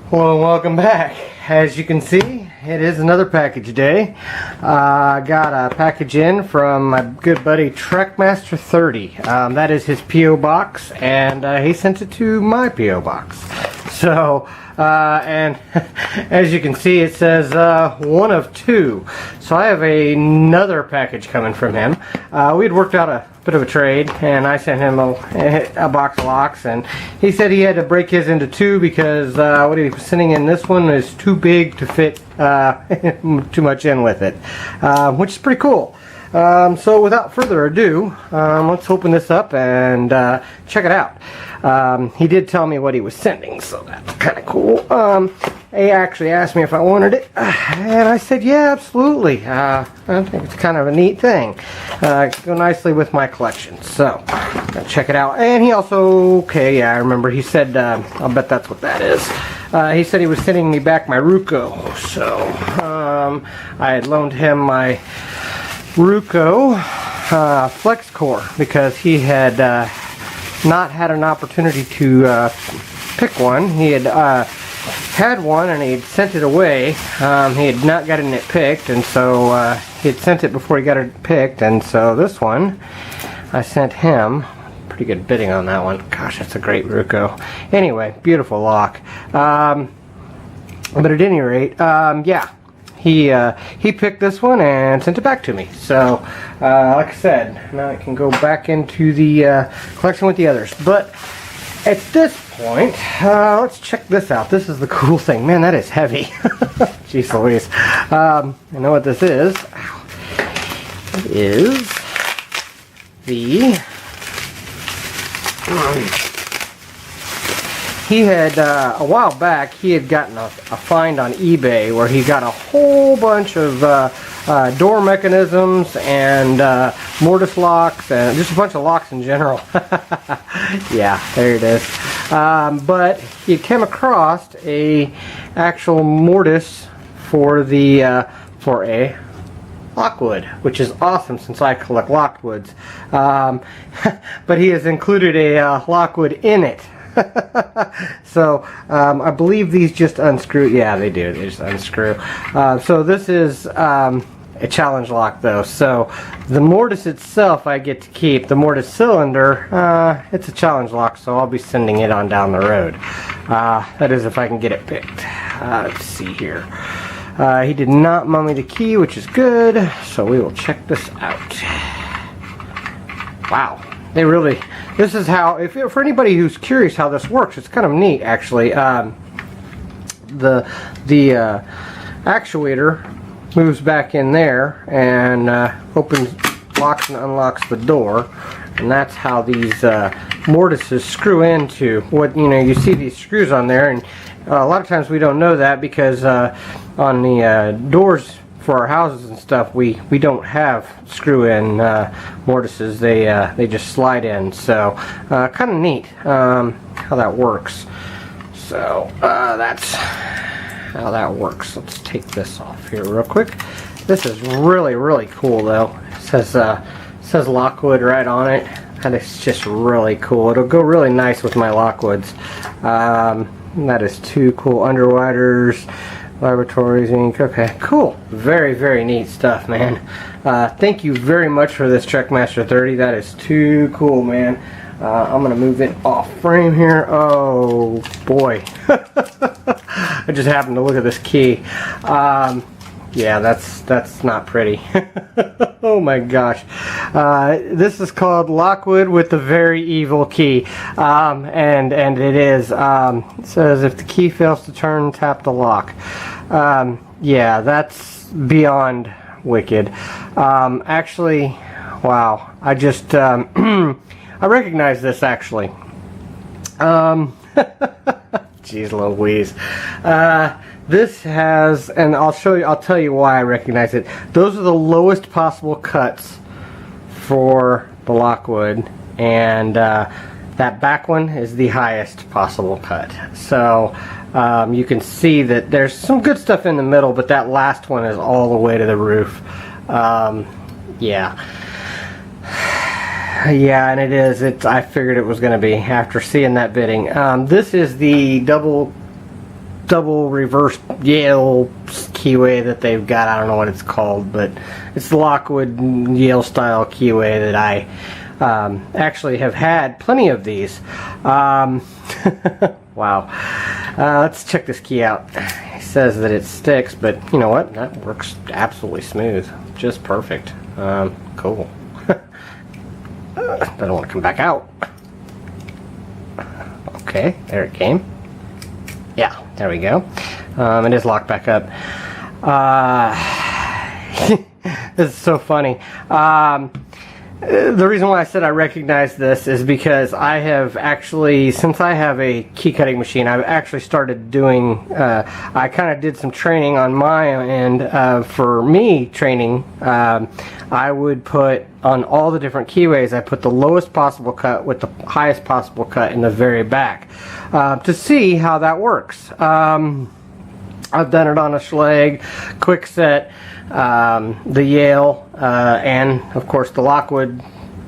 Hello and welcome back. As you can see, it is another package day. I got a package in from my good buddy Trekmaster30. That is his P.O. box, and he sent it to my P.O. box. So, and as you can see, it says one of two. So I have another package coming from him. We had worked out a bit of a trade, and I sent him a box of locks, and he said he had to break his into two because what he was sending in this one is too big to fit too much in with it, which is pretty cool. So without further ado, let's open this up and check it out. He did tell me what he was sending, so that's kind of cool. He actually asked me if I wanted it, and I said, yeah, absolutely. I think it's kind of a neat thing. Go nicely with my collection, so check it out. And he also, okay, yeah, I remember, he said, I'll bet that's what that is. He said he was sending me back my Ruco, so I had loaned him my Ruco Flex Core because he had not had an opportunity to pick one. He had had one and he had sent it away. He had not gotten it picked, and so he had sent it before he got it picked, and so this one I sent him. Pretty good bidding on that one. Gosh, that's a great Ruco. Anyway, beautiful lock. But at any rate, yeah. He picked this one and sent it back to me. So, like I said, now I can go back into the collection with the others. But at this point, let's check this out. This is the cool thing. Man, that is heavy. Jeez Louise. I know what this is. It is the... He had, a while back, he had gotten a find on eBay where he got a whole bunch of door mechanisms and mortise locks and just a bunch of locks in general. Yeah, there it is. But he came across a actual mortise for the for a lockwood, which is awesome since I collect lockwoods. But he has included a lockwood in it. So I believe these just unscrew. Yeah, they do. They just unscrew. So this is a challenge lock, though. So the mortise itself I get to keep. The mortise cylinder, it's a challenge lock, so I'll be sending it on down the road. That is if I can get it picked. Let's see here. He did not mail me the key, which is good. So we will check this out. Wow. They really, this is how, for anybody who's curious how this works, it's kind of neat actually. The actuator moves back in there and opens, locks and unlocks the door, and that's how these mortises screw into what, you know, you see these screws on there, and a lot of times we don't know that because on the doors for our houses and stuff, we don't have screw-in mortises. They just slide in. So kind of neat how that works. So that's how that works. Let's take this off here real quick. This is really cool though. It says Lockwood right on it. That is just really cool. It'll go really nice with my Lockwoods. That is too cool. Underwriters, Laboratories Inc. Okay, cool. Very neat stuff, man. Thank you very much for this Trekmaster30. That is too cool, man. I'm gonna move it off frame here. Oh boy. I just happened to look at this key. Yeah, that's not pretty. Oh my gosh. This is called Lockwood with the Very Evil Key. And it is. It says if the key fails to turn, tap the lock. Yeah, that's beyond wicked. Actually, wow. I just, I recognize this actually. Jeez Louise. This has, and I'll tell you why I recognize it. Those are the lowest possible cuts for the Lockwood, and that back one is the highest possible cut. So you can see that there's some good stuff in the middle, but that last one is all the way to the roof. Yeah. Yeah, and it is. I figured it was going to be after seeing that bidding. This is the double double reverse Yale keyway that they've got. I don't know what it's called, but it's the Lockwood Yale style keyway that I actually have had plenty of these. Wow. Let's check this key out. It says that it sticks, but you know what? That works absolutely smooth. Just perfect. Cool. I don't want to come back out. Okay, there it came. Yeah, there we go. It is locked back up. This is so funny. The reason why I said I recognize this is because I have actually, since I have a key cutting machine, I've actually started doing, I kind of did some training on my end. For me training, I would put on all the different keyways, I put the lowest possible cut with the highest possible cut in the very back to see how that works. I've done it on a Schlage, Quickset, the Yale, and of course the Lockwood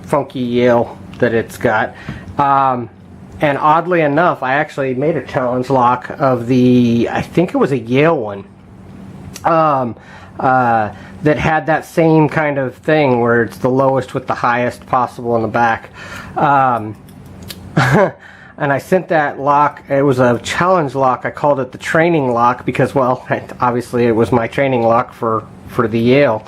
funky Yale that it's got. And oddly enough, I actually made a challenge lock of the, I think it was a Yale one, that had that same kind of thing where it's the lowest with the highest possible in the back. And I sent that lock, it was a challenge lock, I called it the training lock because, well, obviously it was my training lock for the Yale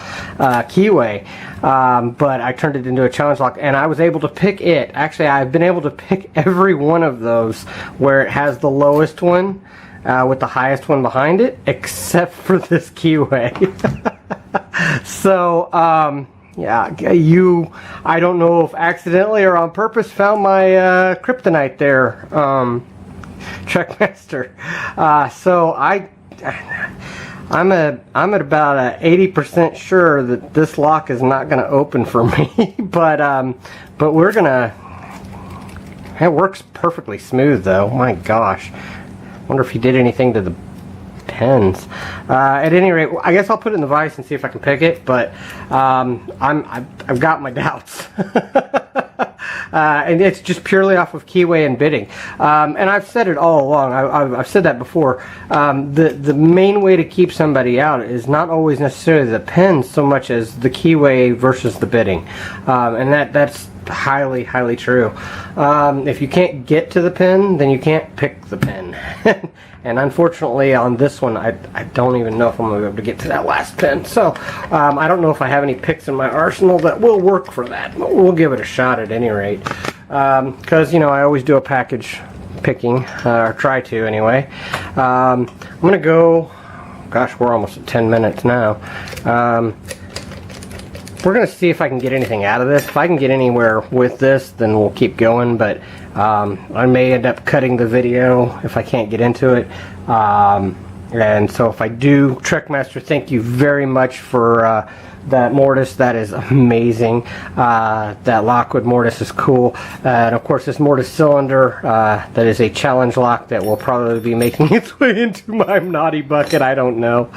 keyway, but I turned it into a challenge lock and I was able to pick it. Actually, I've been able to pick every one of those where it has the lowest one with the highest one behind it, except for this keyway. So, yeah, I don't know if accidentally or on purpose found my kryptonite there, Trekmaster. So I'm at about 80% sure that this lock is not going to open for me, but we're gonna. It works perfectly smooth though. My gosh, wonder if he did anything to the pins. At any rate, I guess I'll put it in the vise and see if I can pick it, but I've got my doubts. And it's just purely off of keyway and bitting. And I've said it all along. I've said that before. The main way to keep somebody out is not always necessarily the pins so much as the keyway versus the bitting. And that's highly true. If you can't get to the pin, then you can't pick the pin. And unfortunately on this one I don't even know if I'm going to be able to get to that last pin. So I don't know if I have any picks in my arsenal that will work for that, but we'll give it a shot at any rate. Because, you know, I always do a package picking, or try to anyway. I'm going to go, gosh, we're almost at 10 minutes now. We're going to see if I can get anything out of this. If I can get anywhere with this, then we'll keep going, but I may end up cutting the video if I can't get into it. And so if I do, Trekmaster, thank you very much for that mortise. That is amazing. That Lockwood mortise is cool. And of course this mortise cylinder, that is a challenge lock that will probably be making its way into my naughty bucket. I don't know.